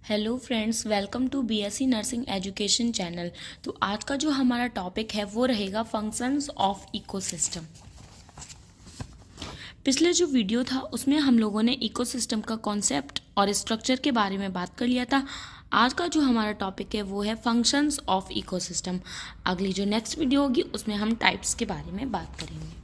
Hello friends, welcome to BSc nursing education channel. तो आज का जो हमारा टॉपिक है वो रहेगा फंक्शंस ऑफ इकोसिस्टम। पिछले जो वीडियो था उसमें हम लोगों ने इकोसिस्टम का कॉन्सेप्ट और स्ट्रक्चर के बारे में बात कर लिया था। आज का जो हमारा टॉपिक है वो है फंक्शंस ऑफ इकोसिस्टम। अगली जो नेक्स्ट वीडियो होगी उसमें हम टाइप्स के बारे में बात करेंगे।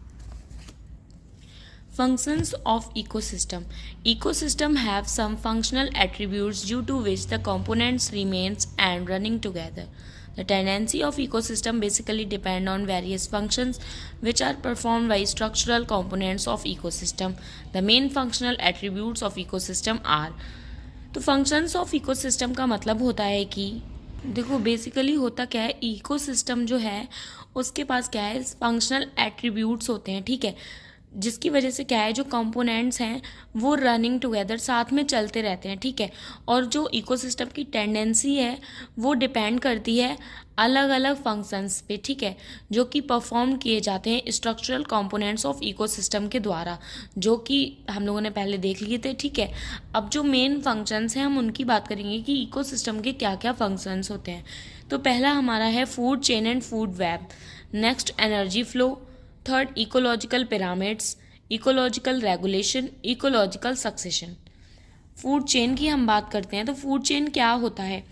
Functions of ecosystem. Ecosystem have some functional attributes due to which the components remains and running together. The tendency of ecosystem basically depend on various functions which are performed by structural components of ecosystem. The main functional attributes of ecosystem are. तो functions of ecosystem का मतलब होता है कि देखो basically होता क्या है, इकोसिस्टम जो है उसके पास क्या है, फंक्शनल एट्रीब्यूट्स होते हैं, ठीक है, जिसकी वजह से क्या है, जो कंपोनेंट्स हैं वो रनिंग टुगेदर साथ में चलते रहते हैं, ठीक है। और जो इकोसिस्टम की टेंडेंसी है वो डिपेंड करती है अलग अलग फंक्शंस पे, ठीक है, जो कि परफॉर्म किए जाते हैं स्ट्रक्चरल कंपोनेंट्स ऑफ इकोसिस्टम के द्वारा, जो कि हम लोगों ने पहले देख लिए थे, ठीक है। अब जो मेन फंक्शंस हैं हम उनकी बात करेंगे कि इकोसिस्टम के क्या क्या फंक्शंस होते हैं। तो पहला हमारा है food chain and food web, next energy flow, third ecological pyramids, ecological regulation, ecological succession. Food chain की हम बात करते हैं तो फूड चेन क्या होता है,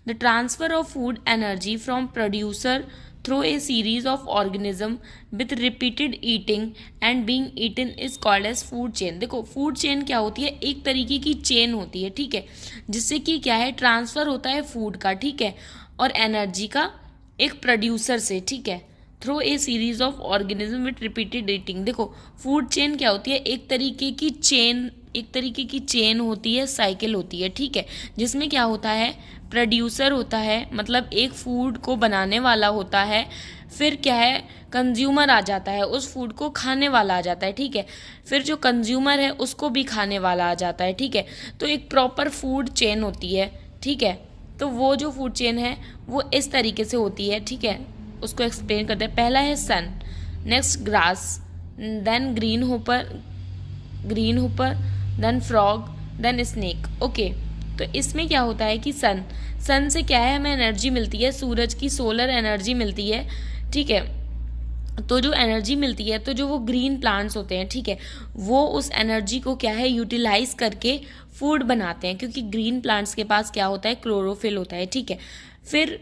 the transfer of food energy from producer through a series of organism with repeated eating and being eaten is called as food chain. देखो फूड चेन क्या होती है, एक तरीके की चेन होती है, ठीक है, जिससे कि क्या है, ट्रांसफर होता है फूड का, ठीक है, और एनर्जी का एक प्रोड्यूसर से, ठीक है, through a series of organism with repeated eating. देखो फूड चेन क्या होती है, एक तरीके की चेन होती है, साइकिल होती है, ठीक है, जिसमें क्या होता है, प्रोड्यूसर होता है, मतलब एक फूड को बनाने वाला होता है, फिर क्या है, कंज्यूमर आ जाता है, उस फूड को खाने वाला आ जाता है, ठीक है, फिर जो कंज्यूमर है उसको भी खाने वाला आ जाता है, ठीक है। तो एक प्रॉपर फूड चेन होती है, ठीक है। तो वो जो फूड चेन है वो इस तरीके से होती है, ठीक है। उसको एक्सप्लेन करते हैं। पहला है sun, next grass, then green hopper, then frog, then snake. Okay, तो इसमें क्या होता है कि सन से क्या है, हमें एनर्जी मिलती है, सूरज की सोलर एनर्जी मिलती है, ठीक है। तो जो एनर्जी मिलती है, तो जो वो ग्रीन प्लांट्स होते हैं, ठीक है, वो उस एनर्जी को क्या है, यूटिलाइज करके फूड बनाते हैं, क्योंकि ग्रीन प्लांट्स के पास क्या होता है, क्लोरोफिल होता है, ठीक है। फिर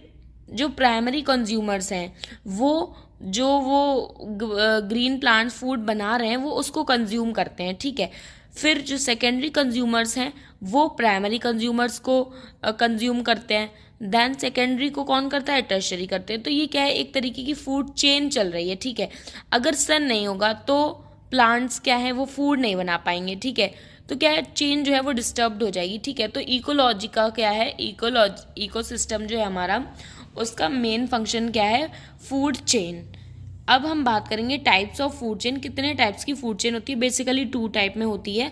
जो प्राइमरी कंज्यूमर्स हैं वो ग्रीन प्लांट्स फूड बना रहे हैं वो उसको कंज्यूम करते हैं, ठीक है। फिर जो सेकेंडरी कंज्यूमर्स हैं वो प्राइमरी कंज्यूमर्स को कंज्यूम करते हैं, देन सेकेंडरी को कौन करता है, टर्शरी करते हैं। तो ये क्या है, एक तरीके की फूड चेन चल रही है, ठीक है। अगर सन नहीं होगा तो प्लांट्स क्या है, वो फूड नहीं बना पाएंगे, ठीक है। तो क्या है, चेन जो है वो डिस्टर्ब्ड हो जाएगी, ठीक है। तो इकोलॉजी का क्या है, इकोसिस्टम जो है हमारा, उसका मेन फंक्शन क्या है, फूड चेन। अब हम बात करेंगे टाइप्स ऑफ फूड चेन। कितने टाइप्स की फूड चेन होती है, बेसिकली 2 टाइप में होती है।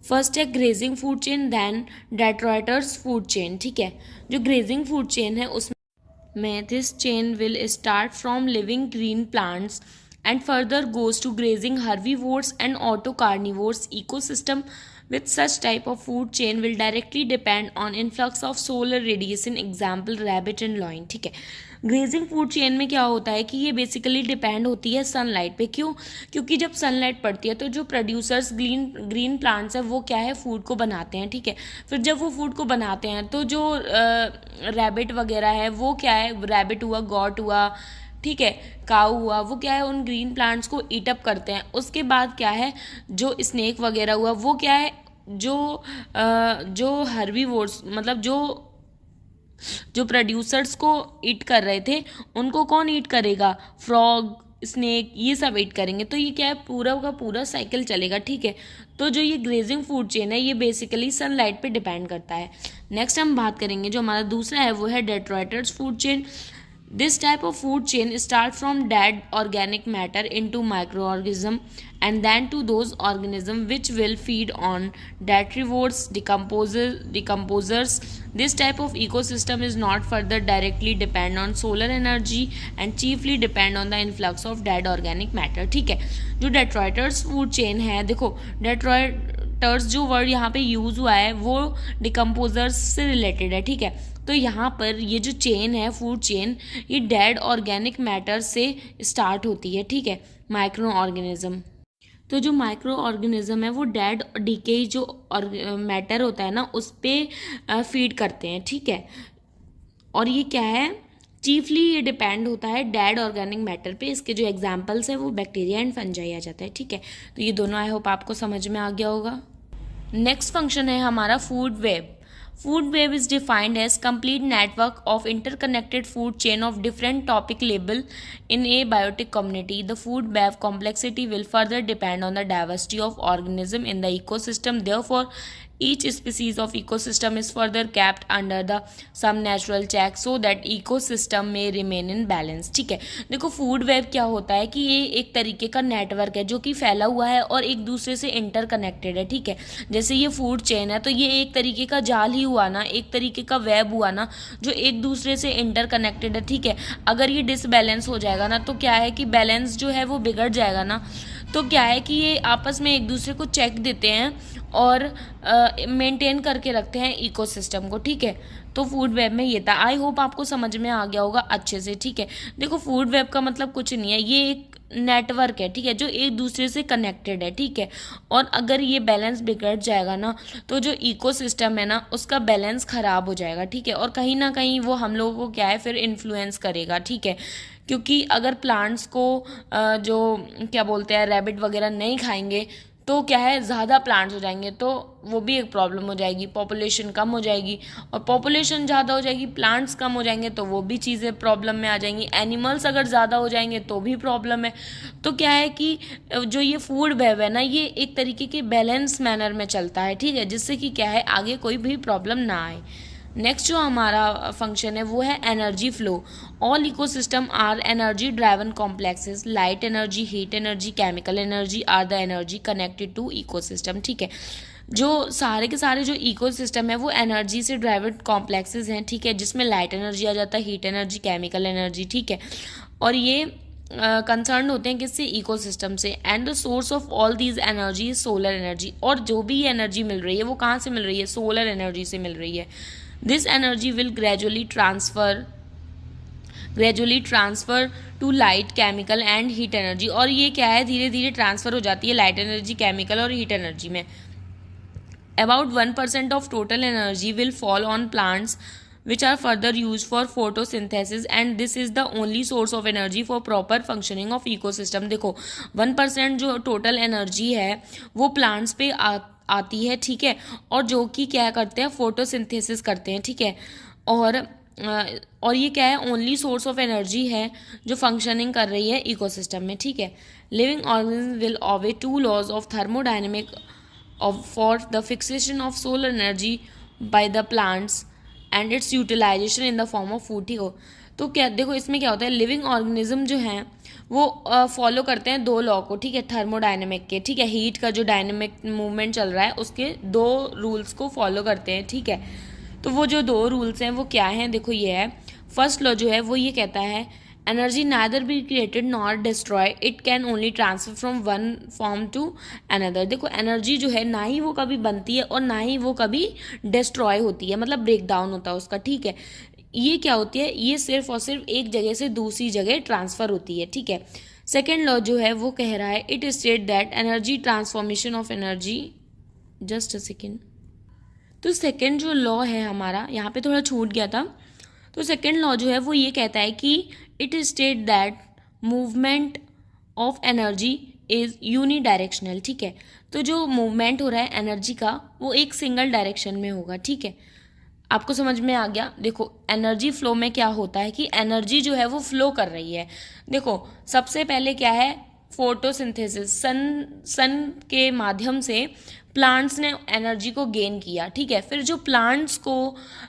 फर्स्ट है grazing food chain, then detritus food chain, ठीक है। जो ग्रेजिंग फूड चेन है उसमें this chain will start from living green plants and further goes to grazing herbivores and autocarnivores. Ecosystem with such type of food chain will directly depend on influx of solar radiation, example rabbit and loin, ठीक है। Grazing food chain में क्या होता है कि ये basically depend होती है सनलाइट पे। क्यों? क्योंकि जब सनलाइट पड़ती है तो जो प्रोड्यूसर्स ग्रीन प्लांट्स है वो क्या है, फूड को बनाते हैं, ठीक है। फिर जब वो फूड को बनाते हैं तो जो रैबिट वगैरह है वो क्या है, रैबिट हुआ, गॉट हुआ, ठीक है, काऊ हुआ, वो क्या है, उन ग्रीन प्लांट्स को ईट अप करते हैं। उसके बाद क्या है, जो स्नेक वगैरह हुआ वो क्या है, जो हर्बीवोर्स, मतलब जो प्रोड्यूसर्स को ईट कर रहे थे उनको कौन ईट करेगा, फ्रॉग, स्नेक, ये सब ईट करेंगे। तो ये क्या है, पूरा का पूरा साइकिल चलेगा, ठीक है। तो जो ये ग्रेजिंग फूड चेन है ये बेसिकली सनलाइट पे डिपेंड करता है। नेक्स्ट हम बात करेंगे जो हमारा दूसरा है वो है detritus food chain. This type of food chain start from dead organic matter into microorganism and then to those organisms which will feed on detritivores, decomposers. This type of ecosystem is not further directly depend on solar energy and chiefly depend on the influx of dead organic matter, ठीक है। जो डेट्रॉयटर्स food chain है, देखो टर्स जो word यहाँ पे use हुआ है वो डिकम्पोजर्स से रिलेटेड है, ठीक है। तो यहाँ पर ये जो चेन है, फूड चेन, ये डेड ऑर्गेनिक मैटर से स्टार्ट होती है, ठीक है, माइक्रो ऑर्गेनिज्म। तो जो माइक्रो ऑर्गेनिज्म है वो डेड डीके जो मैटर होता है ना उस पर फीड करते हैं, ठीक है। और ये क्या है, चीफली ये डिपेंड होता है डेड ऑर्गेनिक मैटर पे। इसके जो एग्जांपल्स हैं वो बैक्टीरिया एंड फंजाई आ जाता है, ठीक है। तो ये दोनों आई होप आपको समझ में आ गया होगा। नेक्स्ट फंक्शन है हमारा food web. Food web is defined as complete network of interconnected food chain of different topic label in a biotic community. The food web complexity will further depend on the diversity of organism in the ecosystem. Therefore, each species of ecosystem is further kept under the some natural check so that ecosystem may remain in balance, ठीक है। देखो food web क्या होता है कि ये एक तरीके का नेटवर्क है जो कि फैला हुआ है और एक दूसरे से इंटरकनेक्टेड है, ठीक है। जैसे ये फूड चेन है तो ये एक तरीके का जाल ही हुआ ना, एक तरीके का वेब हुआ ना जो एक दूसरे से इंटरकनेक्टेड है, ठीक है। अगर ये डिसबैलेंस हो जाएगा ना तो क्या है कि बैलेंस जो है वो बिगड़ जाएगा ना, तो क्या है कि ये आपस में एक दूसरे को चेक देते हैं और मेंटेन करके रखते हैं इकोसिस्टम को, ठीक है। तो फूड वेब में ये था। आई होप आपको समझ में आ गया होगा अच्छे से, ठीक है। देखो फूड वेब का मतलब कुछ नहीं है, ये एक नेटवर्क है, ठीक है, जो एक दूसरे से कनेक्टेड है, ठीक है। और अगर ये बैलेंस बिगड़ जाएगा ना तो जो इकोसिस्टम है ना उसका बैलेंस ख़राब हो जाएगा, ठीक है। और कहीं ना कहीं वो हम लोगों को क्या है फिर इन्फ्लुएंस करेगा, ठीक है। क्योंकि अगर प्लांट्स को जो क्या बोलते हैं रैबिट वगैरह नहीं खाएंगे तो क्या है ज़्यादा प्लांट्स हो जाएंगे तो वो भी एक प्रॉब्लम हो जाएगी, पॉपुलेशन कम हो जाएगी। और पॉपुलेशन ज़्यादा हो जाएगी, प्लांट्स कम हो जाएंगे तो वो भी चीज़ें प्रॉब्लम में आ जाएंगी। एनिमल्स अगर ज़्यादा हो जाएंगे तो भी प्रॉब्लम है। तो क्या है कि जो ये फूड वेब है ना ये एक तरीके के बैलेंस मैनर में चलता है, ठीक है, जिससे कि क्या है आगे कोई भी प्रॉब्लम ना आए। नेक्स्ट जो हमारा फंक्शन है वो है energy flow. All ecosystem are energy driven complexes. Light energy, heat energy, chemical energy are the energy connected to ecosystem, ठीक है। जो सारे के सारे जो इकोसिस्टम है वो एनर्जी से ड्राइवन कॉम्प्लेक्सेस हैं, ठीक है, जिसमें लाइट एनर्जी आ जाता है, हीट एनर्जी, केमिकल एनर्जी, ठीक है। और ये कंसर्न होते हैं किससे, इकोसिस्टम से। And the source of all these energy is solar energy. और जो भी एनर्जी मिल रही है वो कहाँ से मिल रही है, सोलर एनर्जी से मिल रही है। This energy will gradually transfer to light, chemical and heat energy। और ये क्या है धीरे धीरे ट्रांसफ़र हो जाती है लाइट एनर्जी, केमिकल और हीट एनर्जी में। About 1% of total energy will fall on plants which are further used for photosynthesis and this is the only source of energy for proper functioning of ecosystem। देखो 1% जो total energy है वो plants पे आती है, ठीक है, और जो कि क्या करते हैं फोटोसिंथेसिस करते हैं, ठीक है। और ये क्या है ओनली सोर्स ऑफ एनर्जी है जो फंक्शनिंग कर रही है इकोसिस्टम में, ठीक है। Living organism will obey 2 laws of thermodynamic for the fixation of solar energy by the plants and its utilisation in the form of food, ठीक हो। तो क्या देखो इसमें क्या होता है, लिविंग ऑर्गेनिज्म जो हैं वो फॉलो करते हैं 2 लॉ को, ठीक है, थर्मोडायनेमिक के, ठीक है। हीट का जो डायनेमिक मूवमेंट चल रहा है उसके 2 रूल्स को फॉलो करते हैं, ठीक है। तो वो जो 2 रूल्स हैं वो क्या हैं, देखो ये है। फर्स्ट लॉ जो है वो ये कहता है energy neither be created nor destroy, it can only transfer from one form to another. देखो एनर्जी जो है ना ही वो कभी बनती है और ना ही वो कभी डिस्ट्रॉय होती है, मतलब ब्रेक डाउन होता है उसका, ठीक है। ये क्या होती है, ये सिर्फ और सिर्फ एक जगह से दूसरी जगह ट्रांसफ़र होती है, ठीक है। सेकेंड लॉ जो है वो कह रहा है it state that energy transformation of energy, just a second. तो सेकेंड जो लॉ है हमारा यहाँ पे थोड़ा छूट गया था। तो सेकेंड लॉ जो है वो ये कहता है कि it state that movement of energy is unidirectional, ठीक है। तो जो मूवमेंट हो रहा है एनर्जी का वो एक सिंगल डायरेक्शन में होगा, ठीक है। आपको समझ में आ गया। देखो एनर्जी फ्लो में क्या होता है कि एनर्जी जो है वो फ्लो कर रही है। देखो सबसे पहले क्या है, फोटोसिंथेसिस, सन के माध्यम से प्लांट्स ने एनर्जी को गेन किया, ठीक है। फिर जो प्लांट्स को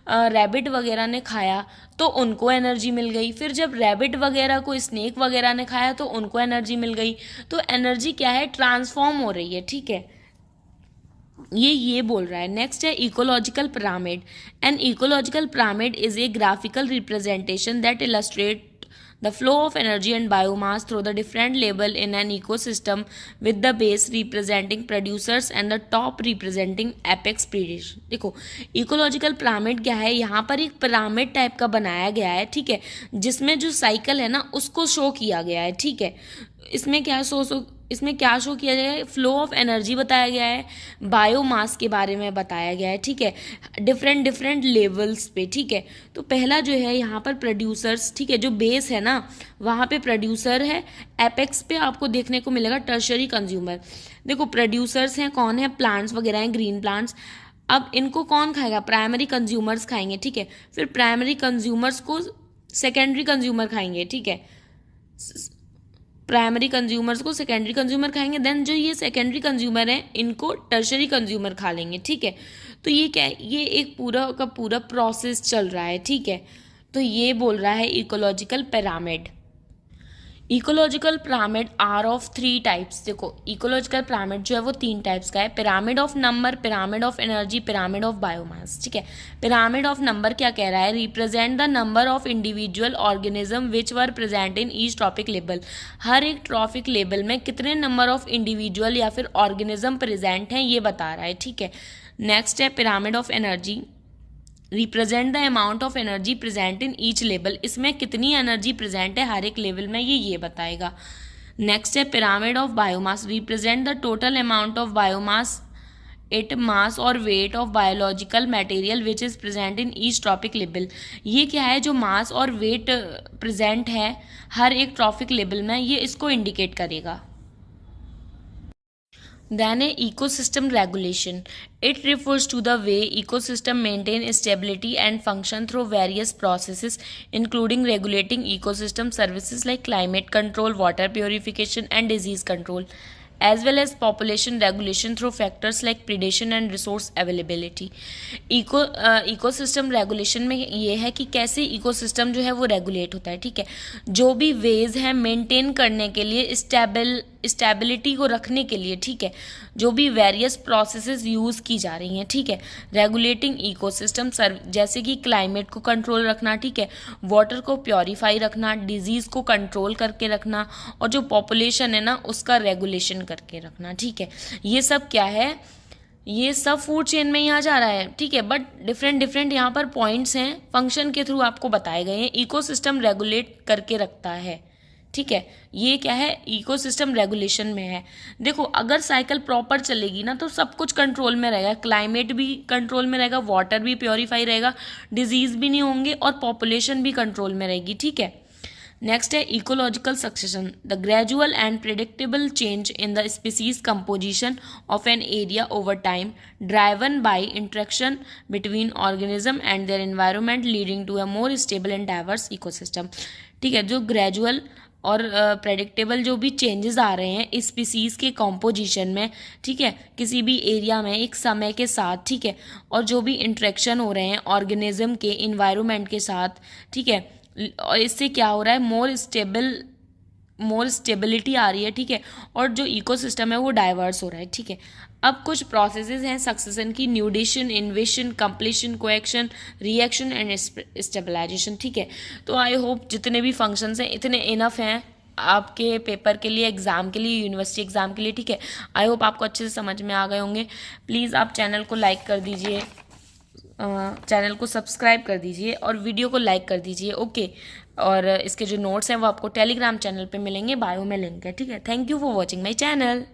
रैबिट वगैरह ने खाया तो उनको एनर्जी मिल गई। फिर जब रैबिट वगैरह को स्नेक वगैरह ने खाया तो उनको एनर्जी मिल गई। तो एनर्जी क्या है, ट्रांसफॉर्म हो रही है, ठीक है। ये बोल रहा है। नेक्स्ट है ecological pyramid. An ecological pyramid is a graphical representation that illustrate The flow of energy and biomass through the different level in an ecosystem with the base representing producers and the top representing apex predators. देखो ecological pyramid क्या है, यहाँ पर एक pyramid type का बनाया गया है, ठीक है, जिसमें जो साइकिल है ना उसको शो किया गया है, ठीक है. इसमें क्या इसमें क्या शो किया गया है, फ्लो ऑफ एनर्जी बताया गया है, बायोमास के बारे में बताया गया है, ठीक है, डिफरेंट लेवल्स पे, ठीक है. तो पहला जो है यहाँ पर प्रोड्यूसर्स, ठीक है, जो बेस है ना वहाँ पे प्रोड्यूसर है, एपेक्स पे आपको देखने को मिलेगा टर्शरी कंज्यूमर. देखो प्रोड्यूसर्स हैं कौन है, प्लांट्स वगैरह हैं, ग्रीन प्लांट्स. अब इनको कौन खाएगा, प्राइमरी कंज्यूमर्स खाएंगे, ठीक है. फिर प्राइमरी कंज्यूमर्स को सेकेंडरी कंज्यूमर खाएंगे, ठीक है, प्राइमरी कंज्यूमर्स को सेकेंडरी कंज्यूमर खाएंगे. देन जो ये सेकेंडरी कंज्यूमर हैं इनको टर्शरी कंज्यूमर खा लेंगे, ठीक है. तो ये क्या है, ये एक पूरा का पूरा प्रोसेस चल रहा है, ठीक है. तो ये बोल रहा है ecological pyramid. Ecological pyramid are of 3 types. देखो इकोलॉजिकल पिरामिड जो है वो 3 टाइप्स का है, pyramid of number, pyramid of energy, pyramid of biomass, ठीक है. पिरामिड ऑफ नंबर क्या कह रहा है, represent the number of individual organism which were present in each trophic लेबल. हर एक ट्रॉपिक लेबल में कितने नंबर ऑफ इंडिविजुअल या फिर ऑर्गेनिज्म प्रेजेंट हैं ये बता रहा है, ठीक है. नेक्स्ट है pyramid of energy, represent the amount of energy present in each level. इसमें कितनी एनर्जी प्रेजेंट है हर एक लेवल में ये बताएगा. नेक्स्ट है pyramid of biomass, represent the total amount of biomass it mass और weight of biological material which is present in each trophic level. ये क्या है, जो मास और वेट प्रेजेंट है हर एक ट्रॉपिक लेवल में ये इसको इंडिकेट करेगा. Then a ecosystem regulation. It refers to the way ecosystem maintain stability and function through various processes, including regulating ecosystem services like climate control, water purification, and disease control, as well as population regulation through factors like predation and resource availability. Ecosystem regulation में ये है कि कैसे ecosystem जो है वो regulate होता है, ठीक है. जो भी वेज है मेंटेन करने के लिए, स्टेबिलिटी को रखने के लिए, ठीक है, जो भी वेरियस प्रोसेसेस यूज़ की जा रही हैं, ठीक है. रेगुलेटिंग इकोसिस्टम जैसे कि क्लाइमेट को कंट्रोल रखना, ठीक है, वाटर को प्योरीफाई रखना, डिजीज़ को कंट्रोल करके रखना, और जो पॉपुलेशन है ना उसका रेगुलेशन करके रखना, ठीक है. ये सब क्या है, ये सब फूड चेन में ही आ जा रहा है, ठीक है. बट डिफरेंट यहाँ पर पॉइंट्स हैं, फंक्शन के थ्रू आपको बताए गए हैं. इकोसिस्टम रेगुलेट करके रखता है, ठीक है. ये क्या है, इकोसिस्टम रेगुलेशन में है. देखो अगर साइकिल प्रॉपर चलेगी ना तो सब कुछ कंट्रोल में रहेगा, क्लाइमेट भी कंट्रोल में रहेगा, वाटर भी प्योरीफाई रहेगा, डिजीज़ भी नहीं होंगे और पॉपुलेशन भी कंट्रोल में रहेगी, ठीक है. नेक्स्ट है ecological succession, the gradual and predictable change in the species composition of an area over time driven by interaction between organism and their environment leading to a more stable and diverse ecosystem, ठीक है. जो gradual और predictable जो भी changes आ रहे हैं इस species के कॉम्पोजिशन में, ठीक है, किसी भी एरिया में एक समय के साथ, ठीक है, और जो भी इंटरेक्शन हो रहे हैं ऑर्गेनिज्म के इन्वायरमेंट के साथ, ठीक है, और इससे क्या हो रहा है, मोर स्टेबिलिटी आ रही है, ठीक है, और जो इकोसिस्टम है वो डाइवर्स हो रहा है, ठीक है. अब कुछ प्रोसेसेस हैं सक्सेशन की, nudation, invasion, competition, coaction, reaction and stabilisation, ठीक है. तो आई होप जितने भी फंक्शंस हैं इतने इनफ हैं आपके पेपर के लिए, एग्ज़ाम के लिए, यूनिवर्सिटी एग्ज़ाम के लिए, ठीक है. आई होप आपको अच्छे से समझ में आ गए होंगे. प्लीज़ आप चैनल को लाइक कर दीजिए, चैनल को सब्सक्राइब कर दीजिए और वीडियो को लाइक कर दीजिए, ओके. और इसके जो नोट्स हैं वो आपको टेलीग्राम चैनल पे मिलेंगे, बायो में लिंक है, ठीक है. Thank you for watching my channel.